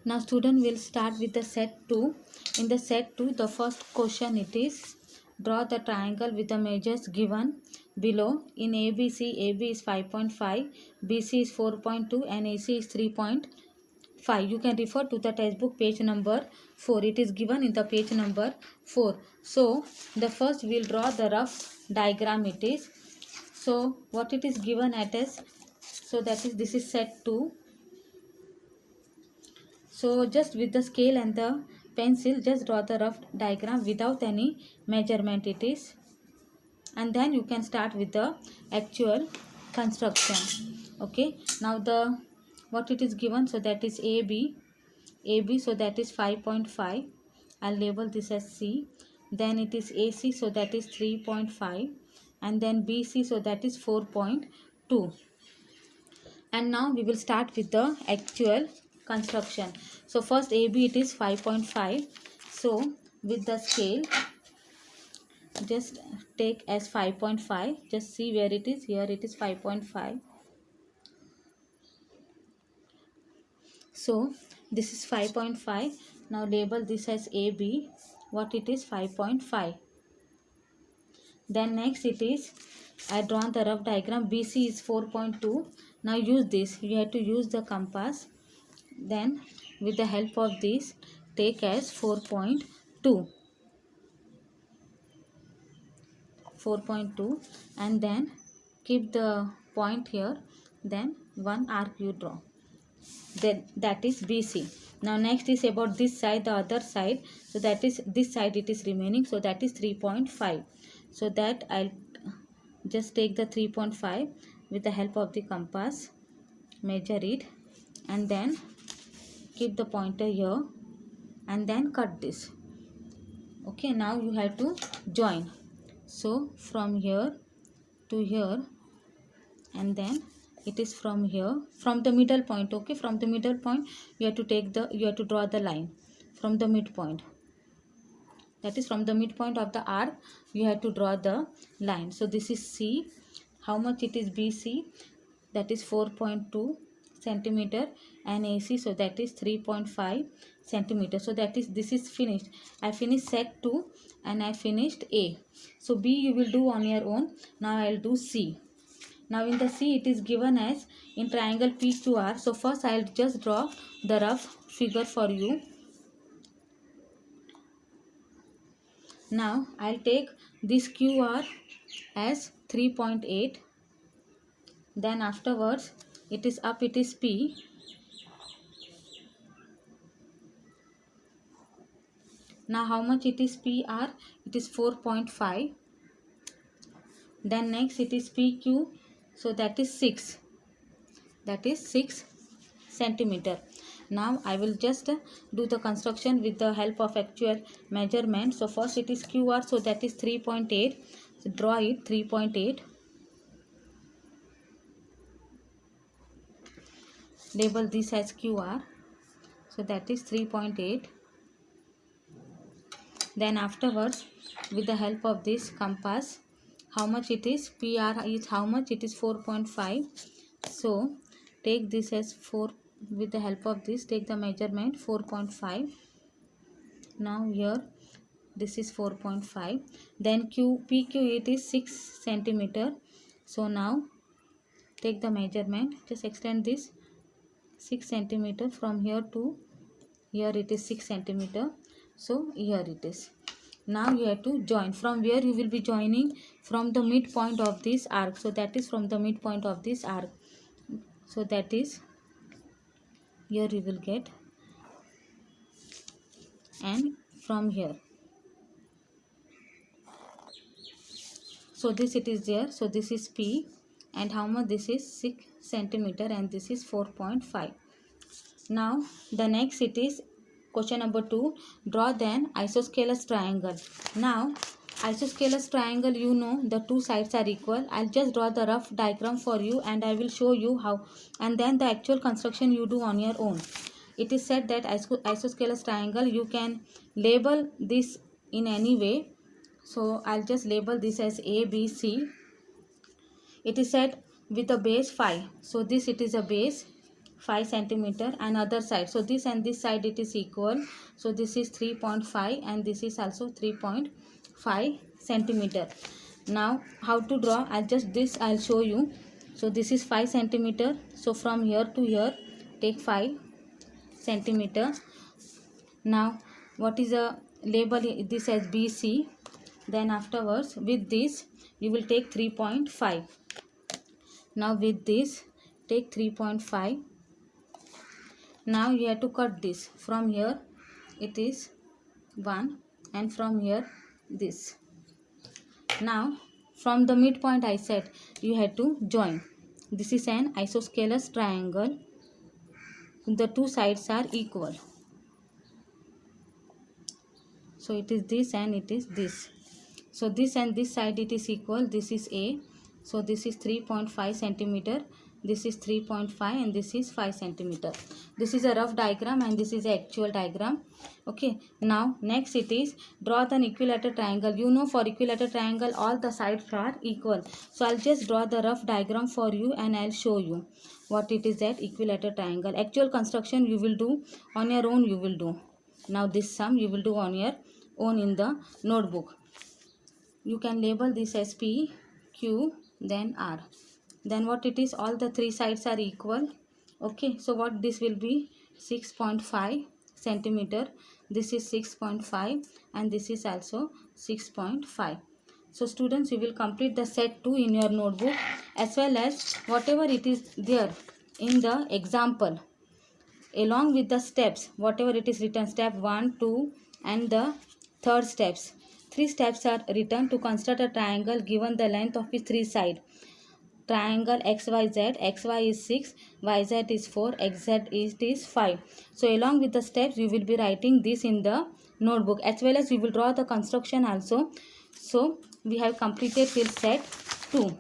Now student will start with the set 2. In the set 2, the first question it is, draw the triangle with the measures given below. In ABC, AB is 5.5, BC is 4.2 and AC is 3.5. You can refer to the textbook page number 4. It is given in the page number 4. So the first we will draw the rough diagram it is. So what it is given at is, so that is, this is set 2. So just with the scale and the pencil, just draw the rough diagram without any measurement it is. And then you can start with the actual construction. Okay, now the what it is given, so that is AB, so that is 5.5. I'll label this as C. Then it is AC, so that is 3.5. And then BC, so that is 4.2. And now we will start with the actual construction. So first AB it is 5.5. So with the scale, just take as 5.5. Just see where it is. Here it is 5.5. So this is 5.5. Now label this as AB. What it is? 5.5. Then next it is, I drawn the rough diagram. BC is 4.2. Now use this. You have to use the compass. Then with the help of this, take as 4.2. And then keep the point here. Then one arc you draw. Then that is BC. Now next is about this side, the other side. So that is this side it is remaining. So that is 3.5. So that I'll just take the 3.5 with the help of the compass, measure it, and then keep the pointer here and then cut this. Okay, now you have to join. So from here to here, and then it is from here, from the middle point. Okay, from the middle point you have to draw the line from the midpoint. That is, from the midpoint of the arc you have to draw the line. So this is C. How much it is BC? That is 4.2 centimeter, and AC, so that is 3.5 centimeter. So that is, this is finished. I finished set 2 and I finished A. So B you will do on your own. Now I will do C. Now in the C it is given as in triangle PQR. So first I will just draw the rough figure for you. Now I will take this QR as 3.8. Then afterwards it is up, it is P. Now how much it is PR? It is 4.5. Then next it is PQ. So that is 6. That is 6 centimeter. Now I will just do the construction with the help of actual measurement. So first it is QR. So that is 3.8. So draw it 3.8. Label this as QR. So that is 3.8. Then afterwards, with the help of this compass, how much it is? PR is how much? It is 4.5. So take this as 4. With the help of this, take the measurement 4.5. Now here this is 4.5. Then PQ it is 6 centimeter. So now take the measurement. Just extend this 6 centimeter from here to here. It is 6 centimeter. So here it is. Now you have to join. From where you will be joining? From the midpoint of this arc. So that is from the midpoint of this arc. So that is here you will get, and from here. So this it is there. So this is P, and how much? This is 6 centimeter and this is 4.5. Now the next it is question number 2. Draw then isosceles triangle. Now isosceles triangle, you know the two sides are equal. I'll just draw the rough diagram for you and I will show you how, and then the actual construction you do on your own. It is said that isosceles triangle, you can label this in any way. So I'll just label this as ABC. It is said with a base 5. So this it is a base 5 centimeter and other side. So this and this side it is equal. So this is 3.5 and this is also 3.5 centimeter. Now how to draw? I'll show you. So this is 5 centimeter. So from here to here take 5 centimeter. Now what is a label this as BC. Then afterwards with this you will take 3.5. Now with this take 3.5. Now you have to cut this. From here it is 1 and from here this. Now from the midpoint I said you have to join. This is an isosceles triangle. The two sides are equal. So it is this and it is this. So this and this side it is equal. This is A. So this is 3.5 centimeter. This is 3.5 and this is 5 centimeter. This is a rough diagram and this is the actual diagram. Okay. Now next it is draw an equilateral triangle. You know for equilateral triangle all the sides are equal. So I'll just draw the rough diagram for you and I'll show you what it is that equilateral triangle. Actual construction you will do on your own you will do. Now this sum you will do on your own in the notebook. You can label this as P, Q, then R. Then what it is, all the three sides are equal. Okay, so what this will be 6.5 centimeter. This is 6.5 and this is also 6.5. So students, you will complete the set 2 in your notebook as well as whatever it is there in the example. Along with the steps, whatever it is written, step 1, 2 and the third steps. 3 steps are written to construct a triangle given the length of its 3 sides. Triangle XYZ, XY is 6, YZ is 4, XZ is 5. So along with the steps you will be writing this in the notebook as well as you will draw the construction also. So we have completed till set 2.